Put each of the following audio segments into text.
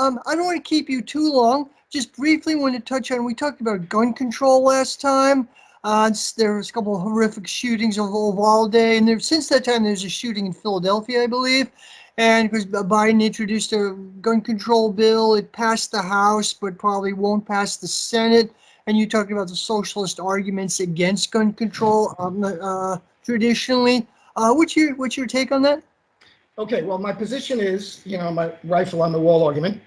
I don't want to keep you too long. Just briefly want to touch on, we talked about gun control last time. There was a couple of horrific shootings of Uvalde, and since that time there's a shooting in Philadelphia, I believe. And because Biden introduced a gun control bill, it passed the House, but probably won't pass the Senate. And you talked about the socialist arguments against gun control traditionally. What's your take on that? Okay, well, my position is, my rifle on the wall argument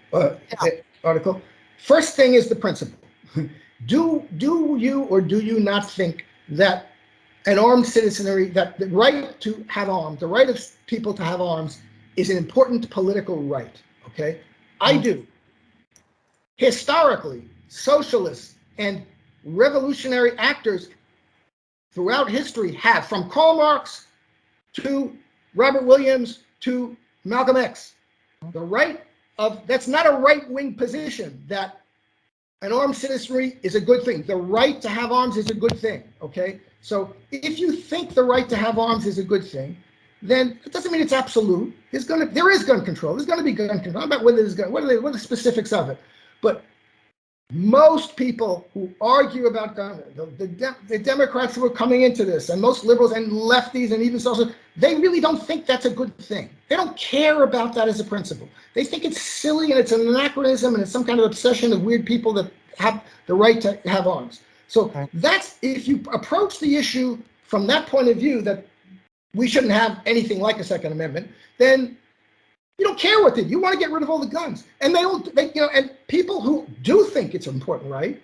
article. First thing is the principle. Do you or do you not think that an armed citizenry, that the right to have arms, the right of people to have arms, is an important political right? Okay, I do. Historically, socialists and revolutionary actors throughout history have, from Karl Marx to Robert Williams to Malcolm X. The right of, that's not a right-wing position, that an armed citizenry is a good thing. The right to have arms is a good thing, okay? So if you think the right to have arms is a good thing, then it doesn't mean it's absolute. There is gun control. There's going to be gun control. I'm about whether there's what are the specifics of it. But most people who argue about gun, the Democrats who are coming into this, and most liberals and lefties and even socialists, they really don't think that's a good thing. They don't care about that as a principle. They think it's silly and it's an anachronism and it's some kind of obsession of weird people that have the right to have arms. So that's, if you approach the issue from that point of view, that we shouldn't have anything like a Second Amendment, then you don't care what they do. You want to get rid of all the guns. And and people who do think it's an important right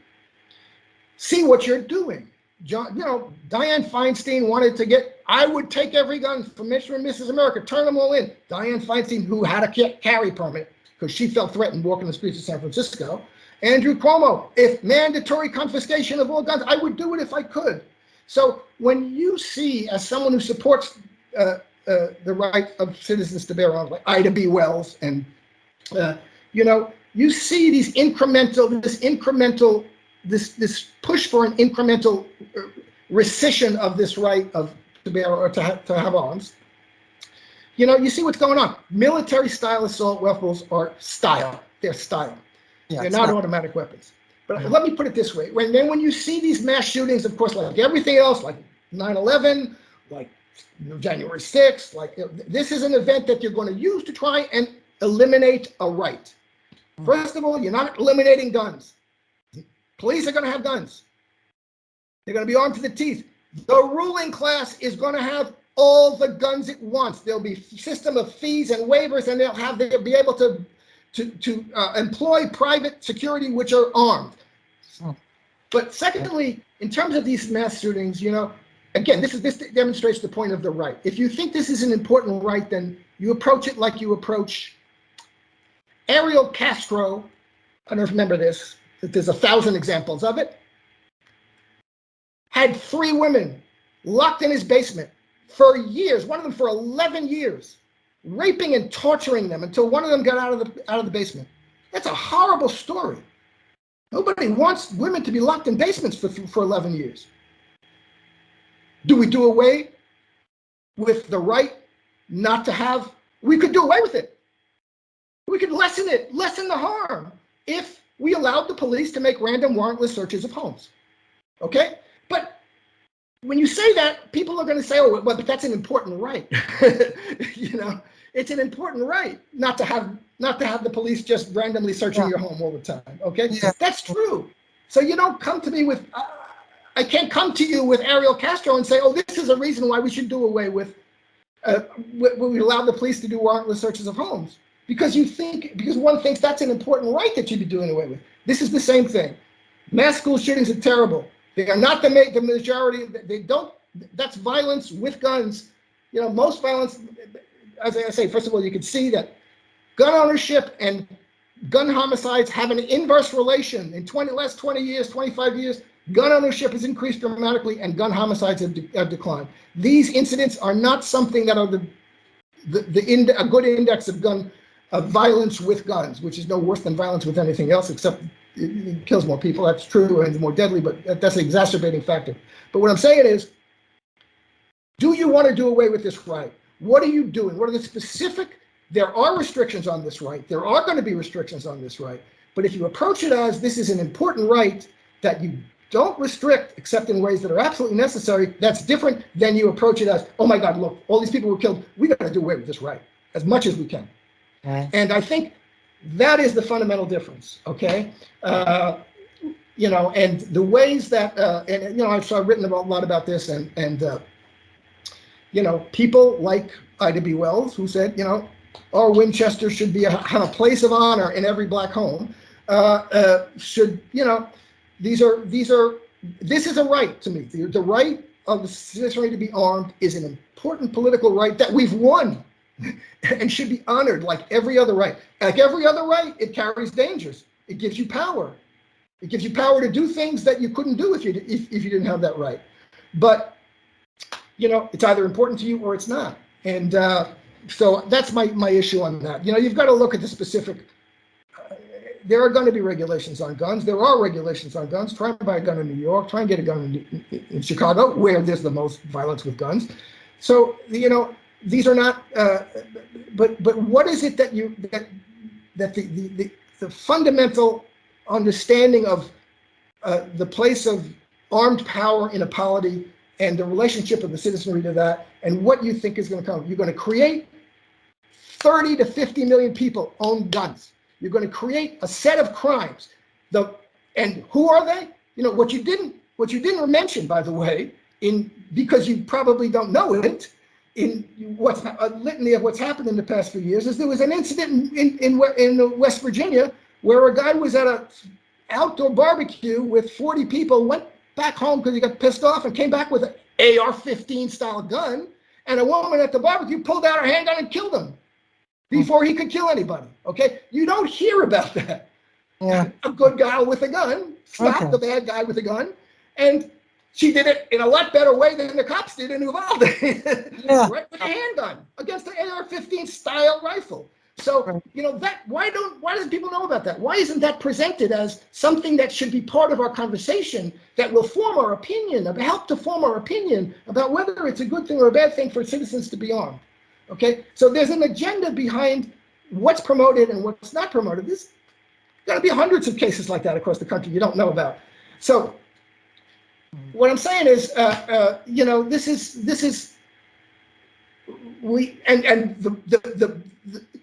see what you're doing. Dianne Feinstein wanted to I would take every gun from Mr. and Mrs. America, turn them all in. Dianne Feinstein, who had a carry permit because she felt threatened walking the streets of San Francisco. Andrew Cuomo, if mandatory confiscation of all guns, I would do it if I could. So when you see, as someone who supports the right of citizens to bear arms, like Ida B. Wells, and you see this push for an incremental rescission of this right to bear or to have arms. You see what's going on. Military style assault rifles are style. They're style. Yeah, they're not automatic weapons. But let me put it this way. When you see these mass shootings, of course, like everything else, like 9/11, like January 6th, this is an event that you're going to use to try and eliminate a right. First of all, you're not eliminating guns. Police are going to have guns. They're going to be armed to the teeth. The ruling class is going to have all the guns it wants. There'll be a system of fees and waivers, and they'll be able to employ private security, which are armed. But secondly, in terms of these mass shootings, again, this demonstrates the point of the right. If you think this is an important right, then you approach it like you approach Ariel Castro. I don't know if you remember this. There's 1,000 examples of it. Had 3 women locked in his basement for years, one of them for 11 years, raping and torturing them until one of them got out of the basement. That's a horrible story. Nobody wants women to be locked in basements for 11 years. Do we do away with the right not to have? We could do away with it. We could lessen the harm if we allowed the police to make random warrantless searches of homes. Okay? But when you say that, people are going to say, oh, well, but that's an important right. It's an important right not to have the police just randomly searching your home all the time. Okay? Yeah. That's true. So you don't come to me with, I can't come to you with Ariel Castro and say, oh, this is a reason why we should do away with, when we allow the police to do warrantless searches of homes. Because one thinks that's an important right that you'd be doing away with. This is the same thing. Mass school shootings are terrible. They are not the majority. They don't. That's violence with guns. Most violence. As I say, first of all, you can see that gun ownership and gun homicides have an inverse relation. In last 20 years, 25 years, gun ownership has increased dramatically, and gun homicides have declined. These incidents are not something that are a good index of violence with guns, which is no worse than violence with anything else, except it kills more people. That's true, and it's more deadly, but that's an exacerbating factor. But what I'm saying is, do you want to do away with this right? What are you doing? What are the specific there are restrictions on this right. There are going to be restrictions on this right. But if you approach it as this is an important right that you don't restrict except in ways that are absolutely necessary, that's different than you approach it as, oh my God, look, all these people were killed. We got to do away with this right as much as we can. And I think that is the fundamental difference, okay? You know, and the ways that, and you know, I've written a lot about this, and you know, people like Ida B. Wells, who said, you know, our Winchester should be have a place of honor in every black home. Should, you know, this is a right to me. The right of the citizenry to be armed is an important political right that we've won and should be honored like every other right. Like every other right, it carries dangers. It gives you power. It gives you power to do things that you couldn't do if you didn't have that right. But, you know, it's either important to you or it's not. And so that's my issue on that. You know, you've got to look at the specific. There are going to be regulations on guns. There are regulations on guns. Try and buy a gun in New York. Try and get a gun in Chicago, where there's the most violence with guns. So, you know, these are not. But what is it that the fundamental understanding of the place of armed power in a polity and the relationship of the citizenry to that, and what you think is going to come? You're going to create 30 to 50 million people own guns. You're going to create a set of crimes. And who are they? You know, what you didn't mention, by the way, because you probably don't know it, in what's a litany of what's happened in the past few years, is there was an incident in West Virginia where a guy was at an outdoor barbecue with 40 people, went back home because he got pissed off and came back with an AR-15 style gun, and a woman at the barbecue pulled out her handgun and killed him before he could kill anybody. Okay, you don't hear about that. Yeah. A good guy with a gun stopped the bad guy with a gun, and she did it in a lot better way than the cops did in Uvalde. Right, with a handgun against the AR-15 style rifle. So, you know, that why doesn't people know about that? Why isn't that presented as something that should be part of our conversation that will form our opinion, help to form our opinion about whether it's a good thing or a bad thing for citizens to be armed? Okay, so there's an agenda behind what's promoted and what's not promoted. There's got to be hundreds of cases like that across the country you don't know about. So what I'm saying is, you know,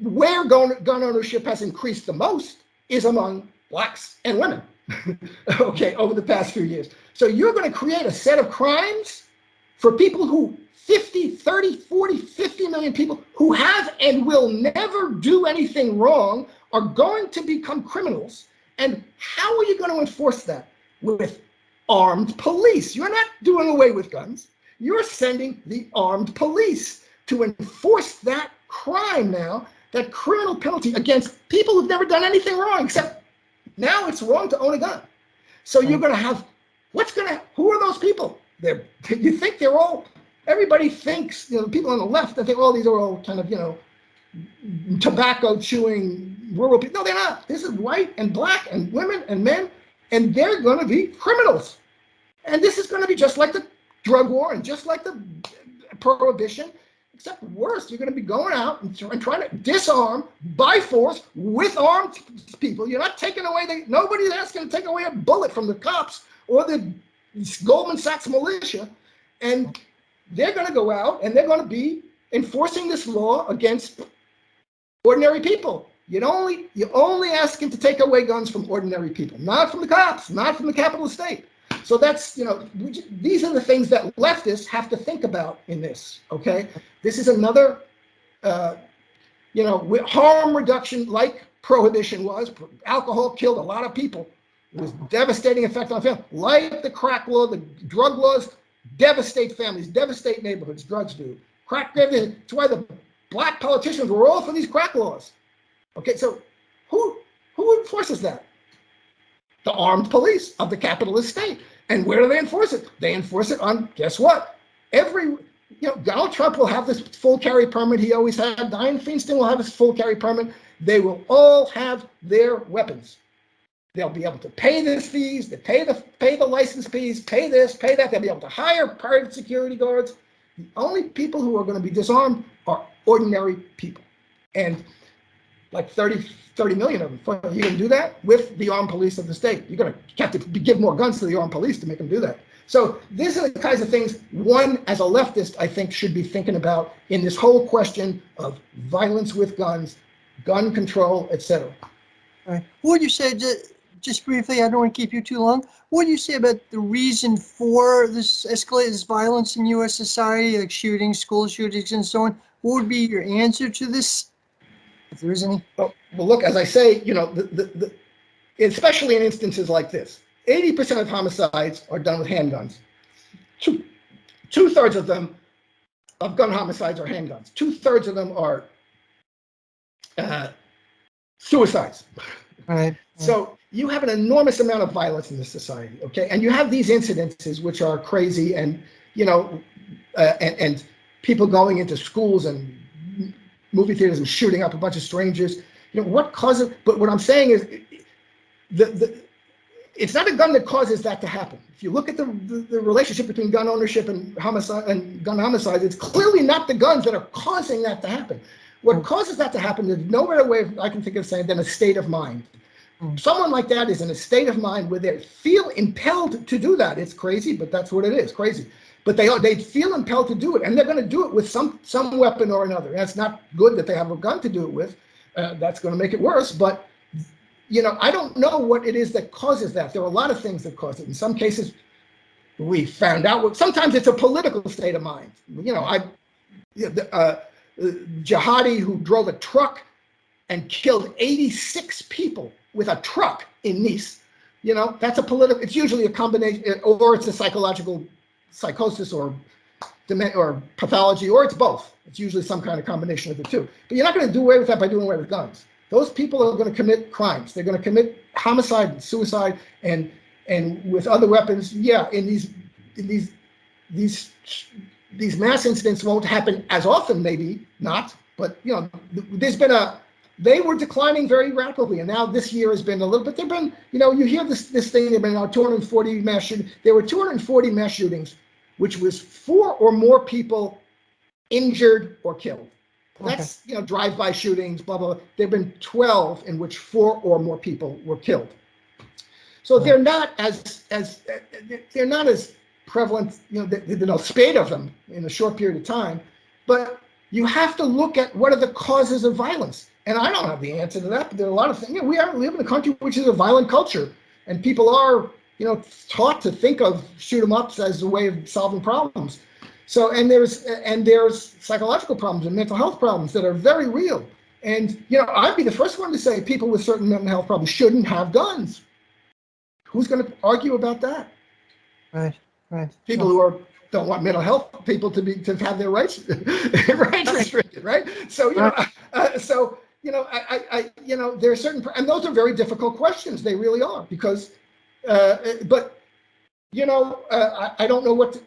where gun ownership has increased the most is among blacks and women. Okay, over the past few years. So you're going to create a set of crimes for people who 50, 30, 40, 50 million people who have and will never do anything wrong are going to become criminals. And how are you going to enforce that? With armed police. You're not doing away with guns. You're sending the armed police to enforce that crime now, that criminal penalty against people who've never done anything wrong, except now it's wrong to own a gun. So you're going to have, who are those people? You think they're all, everybody thinks, you know, people on the left, I think, oh, these are all kind of, you know, tobacco chewing rural people. No, they're not. This is white and black and women and men, and they're going to be criminals. And this is going to be just like the drug war and just like the prohibition, except worse. You're going to be going out and trying to disarm by force with armed people. You're not taking away, nobody that's going to take away a bullet from the cops or the Goldman Sachs militia. And they're going to go out and they're going to be enforcing this law against ordinary people. You're only asking to take away guns from ordinary people, not from the cops, not from the capital state. So that's, you know, these are the things that leftists have to think about in this, okay? This is another, you know, harm reduction like prohibition was. Alcohol killed a lot of people. It was devastating effect on families. Like the crack law, the drug laws devastate families, devastate neighborhoods, drugs do. Crack, that's why the black politicians were all for these crack laws. Okay, so who enforces that? The armed police of the capitalist state. And where do they enforce it? They enforce it on, guess what? Donald Trump will have this full carry permit he always had. Dianne Feinstein will have his full carry permit. They will all have their weapons. They'll be able to pay the fees, they pay the license fees, pay this, pay that. They'll be able to hire private security guards. The only people who are going to be disarmed are ordinary people. and like 30 million of them. You're going to do that with the armed police of the state. You're going to have to give more guns to the armed police to make them do that. So these are the kinds of things one, as a leftist, I think should be thinking about in this whole question of violence with guns, gun control, etc. All right. What would you say, just briefly, I don't want to keep you too long, what do you say about the reason for this escalated violence in U.S. society, like shootings, school shootings, and so on? What would be your answer to this, if there is any? Well, look, as I say, especially in instances like this, 80% of homicides are done with handguns. Two-thirds of them, of gun homicides, are handguns. 2/3 of them are suicides. Right. So you have an enormous amount of violence in this society, okay? And you have these incidences which are crazy, and and people going into schools and movie theaters and shooting up a bunch of strangers. What causes? But what I'm saying is, it's not a gun that causes that to happen. If you look at the relationship between gun ownership and homicide and gun homicides, it's clearly not the guns that are causing that to happen. What causes that to happen is no better way I can think of saying than a state of mind. Someone like that is in a state of mind where they feel impelled to do that. It's crazy, but that's what it is, crazy. But they feel impelled to do it, and they're going to do it with some weapon or another. And it's not good that they have a gun to do it with. That's going to make it worse. But I don't know what it is that causes that. There are a lot of things that cause it. In some cases, we found out. Sometimes it's a political state of mind. Jihadi who drove a truck and killed 86 people with a truck in Nice. That's a political. It's usually a combination, or it's a psychological psychosis or pathology, or it's both. It's usually some kind of combination of the two. But you're not going to do away with that by doing away with guns. Those people are going to commit crimes. They're going to commit homicide and suicide and with other weapons. Yeah, in these mass incidents won't happen as often, maybe not, but they were declining very rapidly, and now this year has been a little bit. There've been, you hear this thing. There've been 240 mass shootings. There were 240 mass shootings, which was 4 or more people injured or killed. That's drive-by shootings, blah blah. There've been 12 in which 4 or more people were killed. So they're not as prevalent. There's no spate of them in a short period of time, but you have to look at what are the causes of violence. And I don't have the answer to that, but there are a lot of things. We live in a country which is a violent culture, and people are, taught to think of shoot 'em ups as a way of solving problems. So, and there's psychological problems and mental health problems that are very real. And I'd be the first one to say people with certain mental health problems shouldn't have guns. Who's going to argue about that? Right. People who don't want mental health people to have their rights restricted, right? So there are certain, and those are very difficult questions. They really are, because I don't know what.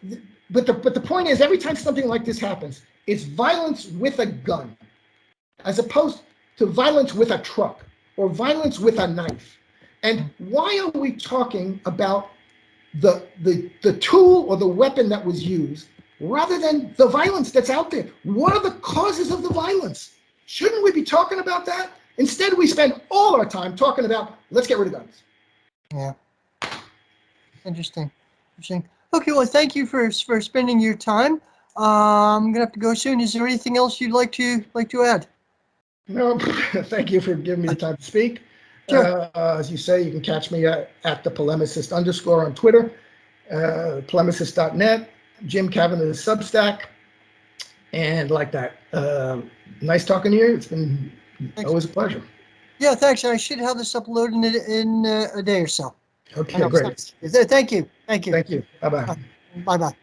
But the point is, every time something like this happens, it's violence with a gun, as opposed to violence with a truck or violence with a knife. And why are we talking about the tool or the weapon that was used rather than the violence that's out there? What are the causes of the violence? Shouldn't we be talking about that? Instead, we spend all our time talking about, let's get rid of guns. Yeah. Interesting. Okay, well, thank you for spending your time. I'm gonna have to go soon. Is there anything else you'd like to add? No, thank you for giving me the time to speak. Sure. As you say, you can catch me at the Polemecist _ on Twitter, polemecist.net, Jim Kavanagh Substack, and like that. Nice talking to you. It's been always a pleasure. Yeah, thanks. I should have this uploaded in a day or so. Okay, great. Thank you. Thank you. Bye-bye. Bye-bye.